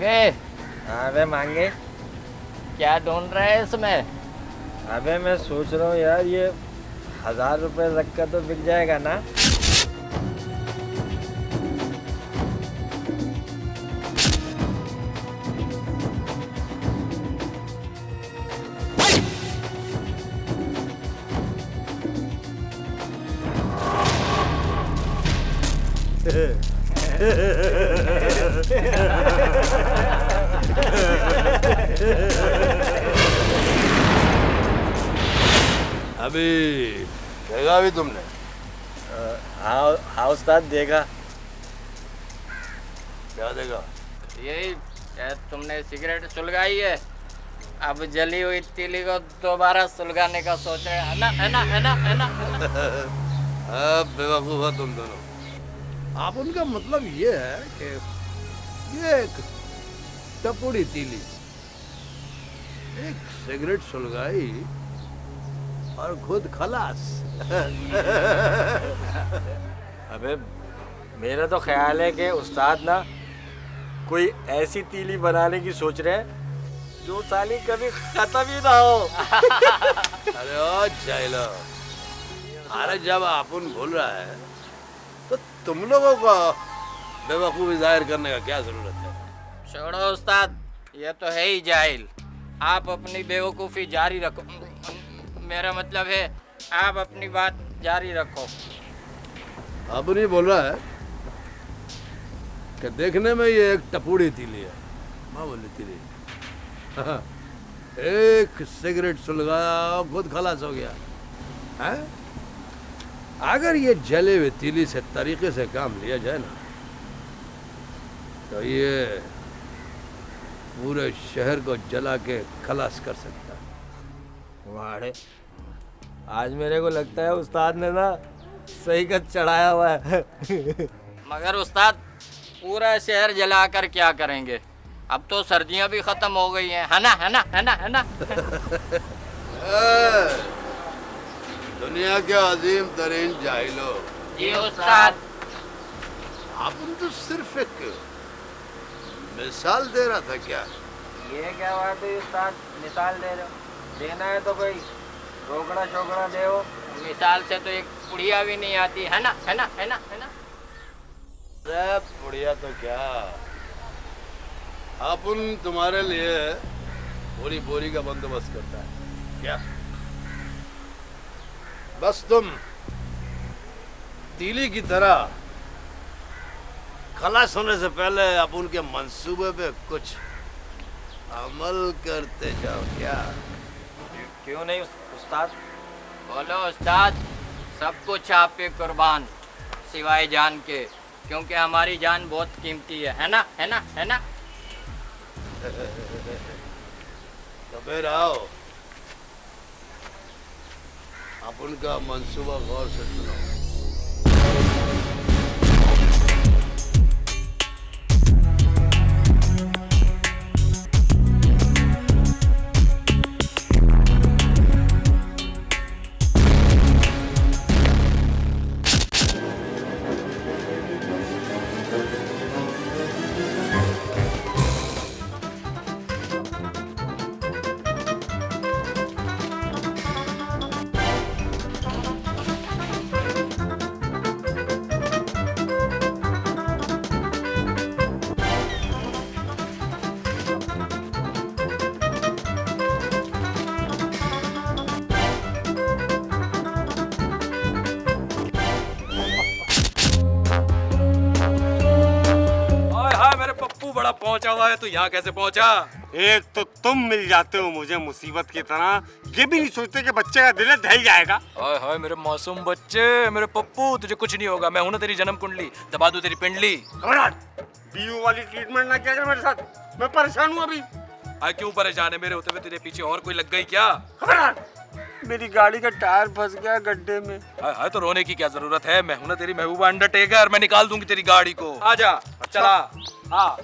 मांगे। अबे मांगे, क्या ढूंढ रहे हैं इसमें? अबे मैं सोच रहा हूँ यार, ये 1000 रुपये रख कर तो बिक जाएगा ना। अभी देखा भी तुमने? हाँ हाँ उस्ताद, देखा। क्या देखा? यही तुमने सिगरेट सुलगाई है, अब जली हुई तीली को दोबारा सुलगाने का सोच रहे हैं, है ना, है ना, है ना, है ना, है ना? अब बेवकूफ हो तुम दोनों। आप उनका मतलब ये है कि ये एक टपुड़ी तीली एक सिगरेट सुलगाई और खुद खलास। अबे मेरा तो ख्याल है कि उस्ताद ना कोई ऐसी तीली बनाने की सोच रहे हैं जो साली कभी खत्म ही ना हो। अरे ओ जाइलो, अरे जब आपन भूल रहा है तो तुम लोगों को बेवकूफी जाहिर करने का क्या जरूरत है? छोड़ो उस्ताद, ये तो है ही जाहिल। आप अपनी बेवकूफ़ी जारी रखो, मेरा मतलब है आप अपनी बात जारी रखो। अब नहीं बोल रहा है कि देखने में ये एक टपूड़ी तीली है, मामूली तीली। एक सिगरेट सुलगाया खुद खलास हो गया है। अगर ये जले हुए तीली से तरीके से काम लिया जाए ना तो ये पूरे शहर को जला के खलास कर सकता है। वाड़े, आज मेरे को लगता है उस्ताद ने ना सही कद चढ़ाया हुआ है। मगर उस्ताद, पूरा शहर जलाकर क्या करेंगे? अब तो सर्दियां भी खत्म हो गई हैं, है ना, है ना, है ना, है ना? दुनिया के अजीम तरीन जाहिलो, जी उस्ताद। आपन तो सिर्फ एक मिसाल दे रहा था क्या? ये क्या बात है उस्ताद, मिसाल दे रहे हो? देना है तो कोई रोकड़ा शोकड़ा दे। मिसाल से तो एक पुड़िया भी नहीं आती, है ना, है ना, है ना, है ना? अरे बढ़िया तो क्या, अपन तुम्हारे लिए पूरी बोरी का बंदोबस्त करता है क्या? बस तुम तीली की तरह खलास होने से पहले अपन के मंसूबे पे कुछ अमल करते जाओ क्या? क्यों नहीं उस्ताद? बोलो उस्ताद, सब कुछ आप पे कुर्बान, सिवाय जान के, क्योंकि हमारी जान बहुत कीमती है ना, है ना, है ना? तो फिर आओ, अपन का मंसूबा गौर से सुनो। बड़ा पहुंचा हुआ है, तो यहाँ कैसे पहुंचा? एक तो तुम मिल जाते हो मुझे मुसीबत की तरह, ये भी नहीं सोचते कि बच्चे का दिल दहल जाएगा। हाय हाय मेरे मासूम बच्चे, मेरे पप्पू, तुझे कुछ नहीं होगा। मैं हूं ना तेरी जन्म कुंडली, दबा दूं तेरी पिंडली। बीयू वाली ट्रीटमेंट ना किया कर मेरे साथ, मैं परेशान हूँ अभी। क्यों परेशान है? मेरे होते हुए तेरे पीछे और कोई लग गई क्या? मेरी गाड़ी का टायर फंस गया गड्ढे में। हाय हाय, तो रोने की क्या जरूरत है? मैं हूं ना तेरी महबूबा अंडरटेकर, मैं निकाल दूंगी तेरी गाड़ी को। आजा, चला। हाँ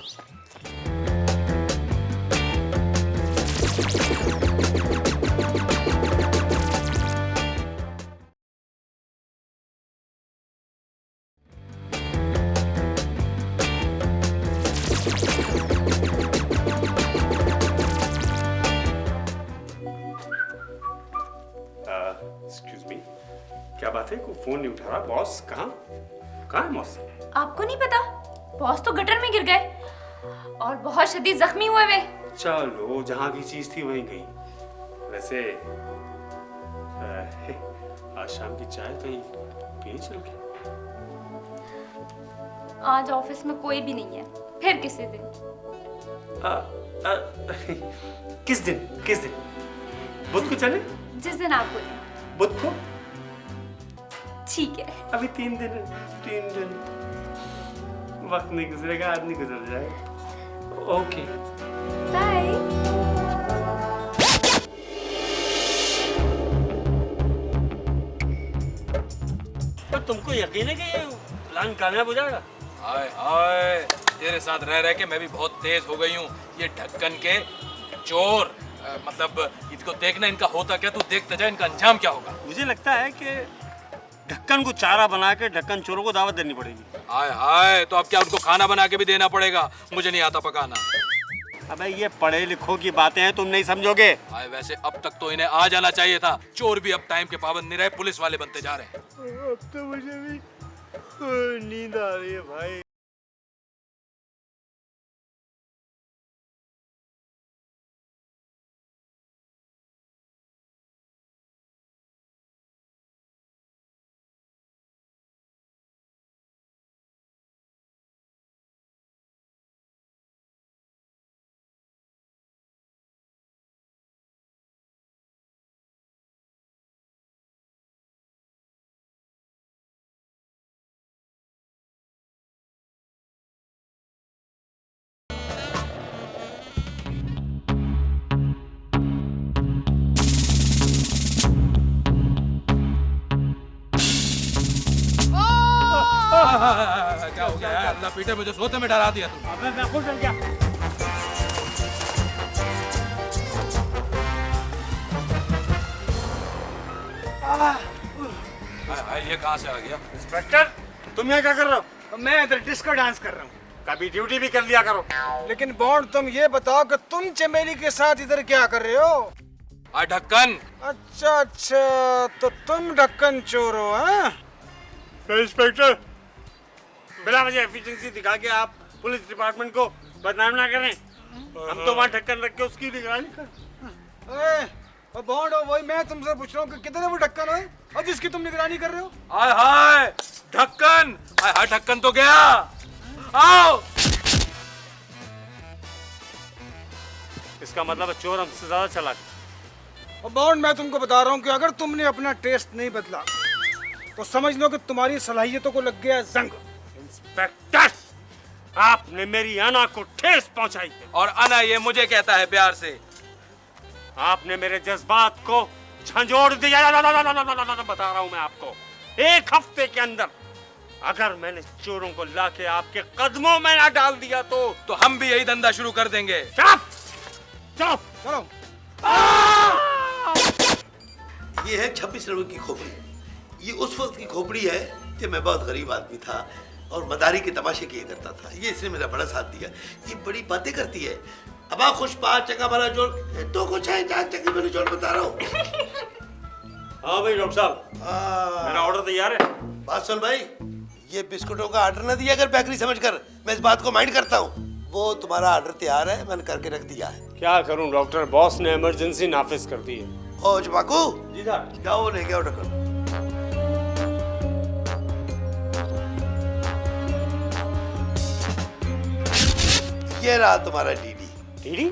एक्सक्यूज मी, क्या बात है? कोई फोन नहीं उठा रहा? बॉस कहाँ कहाँ है बॉस? आपको नहीं पता? बॉस तो गटर में गिर गए और बहुत शदीद जख्मी हुए वे। चलो, जहाँ की चीज थी वहीं गई। वैसे आज शाम की चाय कहीं पिए चल के? आज ऑफिस में कोई भी नहीं है, फिर किसी दिन। किस दिन? किस दिन? बुध को चले? जिस दिन आप बोले। बुध को? ठीक है। अभी 3 दिन है। 3 दिन वक्त नहीं गुजरेगा, आदमी गुजर जाएगा। Okay bye. तो तुमको यकीन है कि ये प्लान कामयाब हो जाएगा? हाय हाय, तेरे साथ रह रह के मैं भी बहुत तेज हो गई हूँ। ये ढक्कन के चोर, मतलब इनको देखना, इनका होता क्या, तू देखता जा इनका अंजाम क्या होगा। मुझे लगता है कि ढक्कन को चारा बना के ढक्कन चोरों को दावत देनी पड़ेगी। हाय हाय, तो अब क्या उनको खाना बना के भी देना पड़ेगा? मुझे नहीं आता पकाना। अबे ये पढ़े लिखों की बातें हैं, तुम नहीं समझोगे। हाय, वैसे अब तक तो इन्हें आ जाना चाहिए था। चोर भी अब टाइम के पाबंद नहीं रहे, पुलिस वाले बनते जा रहे हैं। अब तो मुझे भी नींद आ रही है भाई। क्या हो गया यार? अल्लाह पीटे, मुझे सोते में डरा दिया तू। अबे मैं खुद डर गया। हाय, ये कहाँ से आ गया? इंस्पेक्टर, तुम यहाँ क्या कर रहे हो? मैं इधर डिस्को डांस कर रहा हूँ। कभी ड्यूटी भी कर लिया करो। लेकिन बॉन्ड, तुम ये बताओ कि तुम चमेली के साथ इधर क्या कर रहे हो? आ ढक्कन। अच्छा अच्छा, तो तुम ढक्कन चोर हो, हैं? तो इंस्पेक्टर, बिना वजह एफिशिएंसी दिखा के आप पुलिस डिपार्टमेंट को बदनाम ना करें। हम तो वहाँ ढक्कन रख के उसकी निगरानी कर। ओ बॉन्ड, वही मैं तुमसे पूछ रहा हूँ कि किधर है वो ढक्कन है और जिसकी तुम निगरानी कर रहे हो? हाय हाय, ढक्कन। हाय हाय, ढक्कन तो गया। आओ। इसका मतलब चोर हमसे ज्यादा चालाक। और बॉन्ड, मैं तुमको बता रहा हूँ कि अगर तुमने अपना टेस्ट नहीं बदला तो समझ लो कि तुम्हारी सलाहियतों को लग गया जंग। इंस्पेक्टर, आपने मेरी अना को ठेस पहुंचाई है। और अना ये मुझे कहता है प्यार से। आपने मेरे जज्बात को झंझोड़ दिया। बता रहा हूं मैं आपको, 1 हफ्ते के अंदर अगर मैंने चोरों को लाके आपके कदमों में ना डाल दिया तो हम भी यही धंधा शुरू कर देंगे। चलो चलो चलो। ये है 26 रनों की खोपड़ी। ये उस वक्त की खोपड़ी है जब मैं बहुत गरीब आदमी था और मदारी के तमाशे किए करता था। ये इसने मेरा बड़ा साथ दिया। ये बड़ी बातें करती है। अब आप खुश 5 चंगा भला जोड़ तो कुछ है 4 चंगे भले जोड़ बता रहा हूँ। हाँ भाई डॉक्टर साहब, मेरा ऑर्डर तैयार है। बात सुन भाई, ये बिस्कुटों का ऑर्डर ना दिया कर बेकरी समझकर। मैं इस बात को माइंड करता हूँ। वो तुम्हारा ऑर्डर तैयार है, मैंने करके रख दिया है। क्या करूं डॉक्टर, बॉस ने इमरजेंसी नाफिज कर दी है। ओ जवाकू, जी साहब। जाओ लेके आओ ढक्कन। ये रहा तुम्हारा डीडी। डीडी?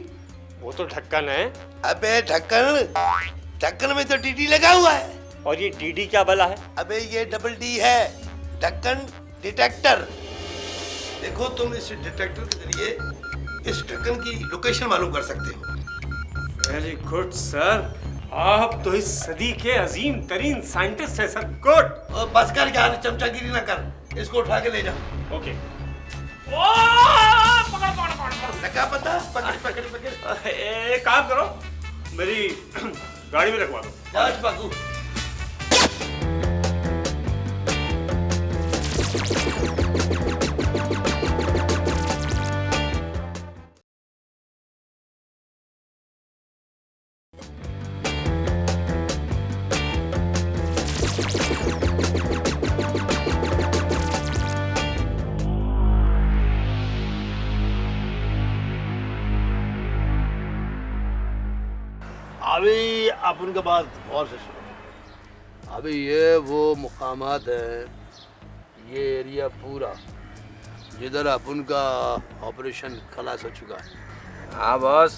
वो तो ढक्कन है। अबे ढक्कन, ढक्कन में तो डीडी लगा हुआ है। और ये डीडी क्या भला है? अबे ये डबल डी है, ढक्कन डिटेक्टर। देखो तुम इस डिटेक्टर के जरिए इस ढक्कन की लोकेशन मालूम कर सकते हो। वेरी गुड सर, आप तो इस सदी के अजीम तरीन साइंटिस्ट हैं सर। गुड। और बस कर यार, चमचागिरी ना कर। इसको उठा के ले जाओ। ओके। लगा पता? पकड़ पकड़ पकड़। एक काम करो, मेरी गाड़ी में रखवा दो। जाओ बाकू। आप उनका बात गौर से सुनो। अभी ये वो मुकामात है, ये एरिया पूरा जिधर अपन का ऑपरेशन खलास हो चुका है। हाँ बॉस,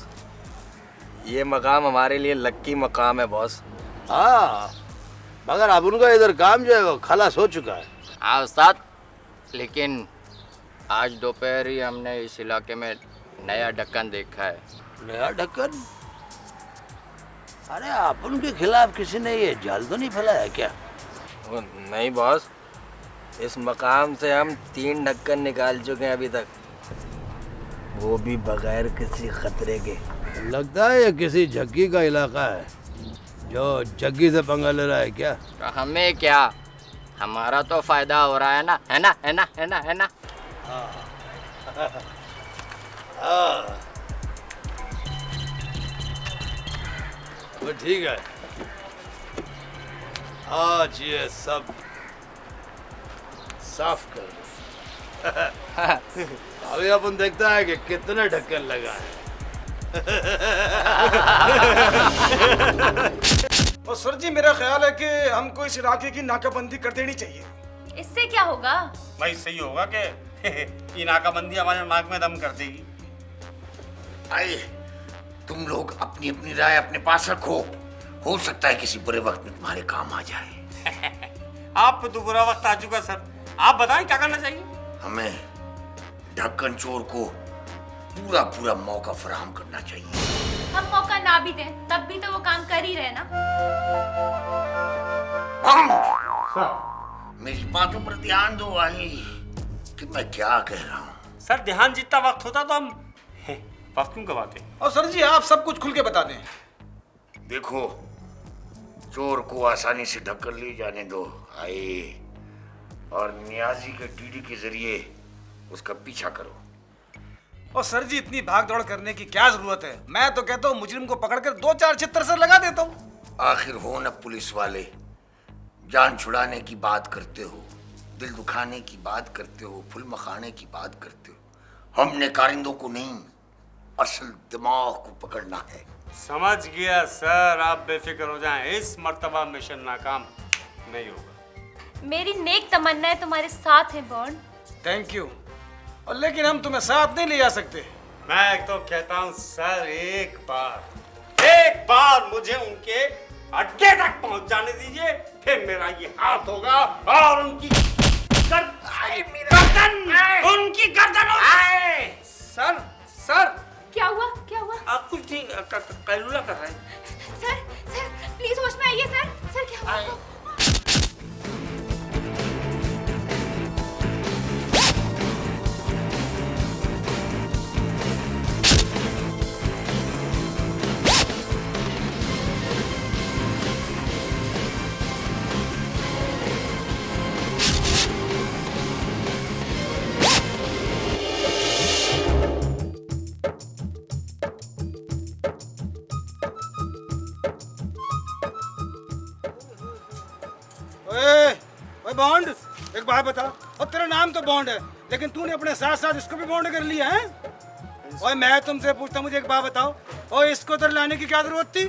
ये मकाम हमारे लिए लक्की मकाम है बॉस। हाँ, मगर अब उनका इधर काम जो है वो खलास हो चुका है। हाँ उस्ताद, लेकिन आज दोपहर ही हमने इस इलाके में नया ढक्कन देखा है। नया ढक्कन? अरे अपन के खिलाफ किसी ने ये जाल तो नहीं फैलाया क्या? वो नहीं बॉस, इस मकाम से हम 3 ढक्कन निकाल चुके हैं अभी तक, वो भी बगैर किसी खतरे के। लगता है ये किसी जग्गी का इलाका है जो जग्गी से पंगा ले रहा है क्या? तो हमें क्या, हमारा तो फायदा हो रहा है ना, है ना, है ना, है ना, है ना। वो ठीक है, आज ये सब साफ कर दो। अभी अपन देखता है कि कितने ढक्कन लगा है। और सर जी, मेरा ख्याल है कि हमको इस इलाके की नाकाबंदी कर देनी चाहिए। इससे क्या होगा? भाई सही होगा कि ये नाकाबंदी हमारे नाक में दम कर देगी। आइए, तुम लोग अपनी अपनी राय अपने पास रखो, हो सकता है किसी बुरे वक्त में तुम्हारे काम आ जाए। आप तो बुरा वक्त आ चुका सर, आप बताएं क्या करना चाहिए? हमें ढक्कन चोर को पूरा पूरा मौका फराहम करना चाहिए। हम मौका ना भी दें तब भी तो वो काम कर ही रहे ना। मेरी बातों पर ध्यान दो आई कि मैं क्या कह रहा हूँ। सर ध्यान जितना वक्त होता तो हम वक्त क्यों गवाते? और सर जी, आप सब कुछ खुल के बता दें। देखो, चोर को आसानी से ढक्कन ले जाने दो आए, और नियाजी के डीडी के जरिए उसका पीछा करो। और सर जी, इतनी भाग दौड़ करने की क्या जरूरत है? मैं तो कहता हूँ मुजरिम को पकड़कर 2-4 छितर सर लगा देता हूँ। आखिर हो न पुलिस वाले, जान छुड़ाने की बात करते हो, दिल दुखाने की बात करते हो, फुल मखाने की बात करते हो। हमने कारिंदों को नहीं, असल दिमाग को पकड़ना है। समझ गया सर, आप बेफिक्र हो जाएं, इस मर्तबा मिशन नाकाम नहीं होगा। मेरी नेक तमन्नाएं तुम्हारे साथ हैं बॉन्ड। Thank you. और लेकिन हम तुम्हें साथ नहीं ले जा सकते। मैं तो कहता हूँ सर, एक बार मुझे उनके अड्डे तक पहुंच जाने दीजिए, फिर मेरा ये हाथ होगा और उनकी गर्दन होगी। सर क्या हुआ? क्या हुआ? आप कुछ ठीक कैलुला कर रहे हैं? सर प्लीज होश में आइए। सर क्या हुआ आपको? ओए बॉन्ड, एक बात बता। और तेरा नाम तो बॉन्ड है, लेकिन तूने अपने साथ साथ इसको भी बॉन्ड कर लिया है। ओए मैं तुमसे पूछता, मुझे एक बात बताओ, और इसको उधर लाने की क्या जरूरत थी?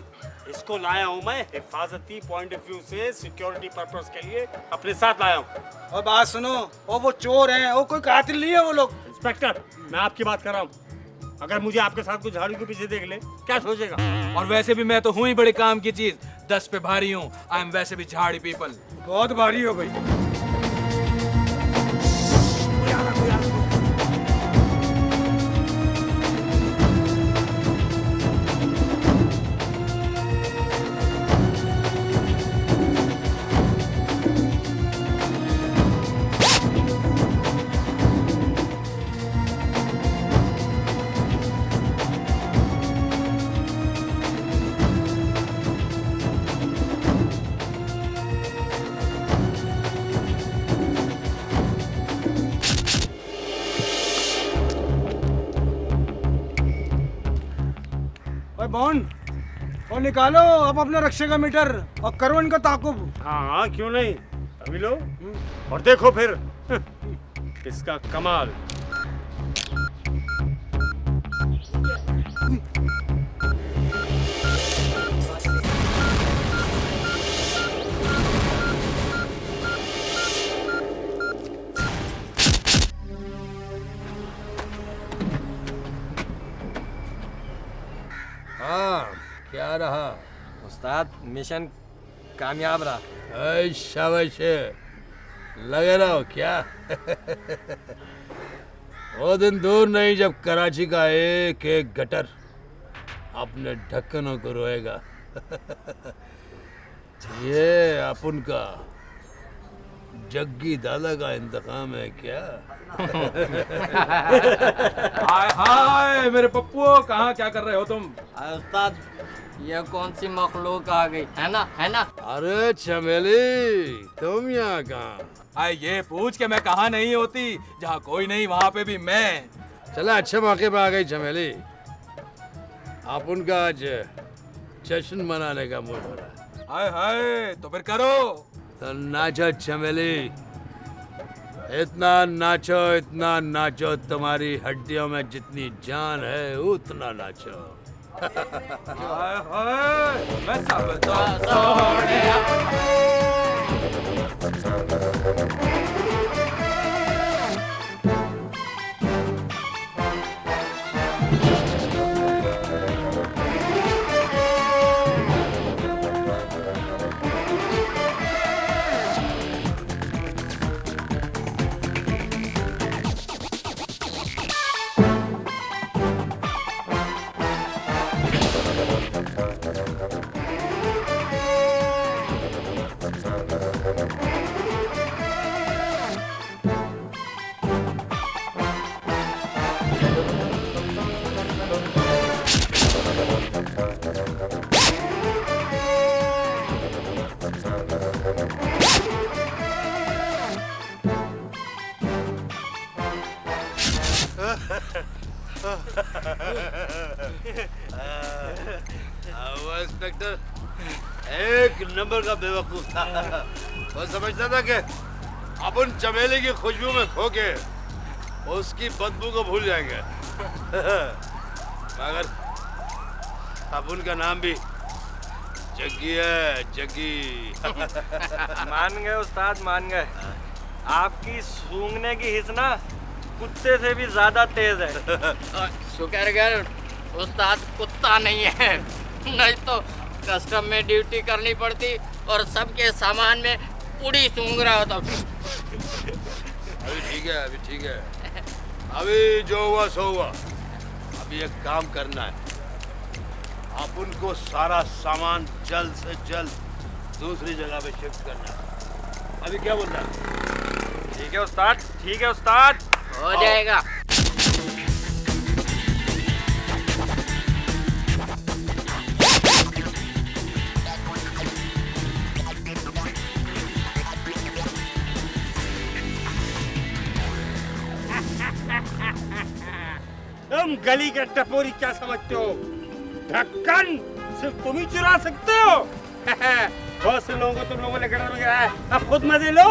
इसको लाया हूँ मैं हिफाजती पॉइंट ऑफ व्यू से, सिक्योरिटी पर्पस के लिए अपने साथ लाया हूँ। और बात सुनो, और वो चोर हैं, वो कोई कातिल नहीं है वो लोग। इंस्पेक्टर, मैं आपकी बात कर रहा हूँ। अगर मुझे आपके साथ कुछ झाड़ी के पीछे देख ले, क्या सोचेगा? और वैसे भी मैं तो हूँ ही बड़े काम की चीज, 10 पे भारी हूँ। आई एम वैसे भी झाड़ी पीपल। बहुत भारी हो भाई। बॉन्ड, और निकालो अब अपने रक्षे का मीटर और करो इनका ताकुब। हाँ क्यों नहीं, अभी लो और देखो फिर इसका कमाल। क्या रहा? उस्ताद मिशन कामयाब रहा। ऐ शाबाश, लगे रहो क्या? वो दिन दूर नहीं जब कराची का एक एक गटर अपने ढक्कनों को रोएगा। ये अपन का जग्गी दादा का इंतकाम है क्या? हाय हाय मेरे पप्पू, कहाँ क्या कर रहे हो तुम? उस्ताद ये कौन सी मखलूक आ गई है ना, है ना? अरे चमेली, तुम यहाँ कहाँ? आए ये पूछ के मैं कहाँ नहीं होती, जहाँ कोई नहीं वहाँ पे भी मैं। चला अच्छे मौके पे आ गई चमेली। आप उनका आज जश्न मनाने का मूड हो रहा है। हाय हाय तो फिर करो। तो नाचो चमेली, इतना नाचो तुम्हारी हड्डियों में जितनी जान है उतना नाचो। हाय हाय मैं सब वो इंस्पेक्टर एक नंबर का बेवकूफ था। वो समझता था कि अपन चमेली की खुशबू में खो के उसकी बदबू को भूल जाएंगे। मगर अपन का नाम भी जग्गी है, जग्गी। मान गए उस्ताद, मान गए। आपकी सूंघने की हिस ना कुत्ते से भी ज्यादा तेज है। शुक्र कर उस्ताद कुत्ता नहीं है, नहीं तो कस्टम में ड्यूटी करनी पड़ती और सबके सामान में पूरी सूंघ रहा होता। अभी ठीक है, अभी ठीक है। अभी जो हुआ सो हुआ। अभी एक काम करना है, अपन को सारा सामान जल्द से जल्द दूसरी जगह पे शिफ्ट करना है। अभी क्या बोल रहा है? ठीक है उस्ताद, ठीक है उस्ताद, हो जाएगा। तुम गली के टपोरी क्या समझते हो? ढक्कन सिर्फ तुम ही चुरा सकते हो। बहुत से लोगों को तुम लोगों ने गड़बड़ में गिराया, अब खुद मजे लो।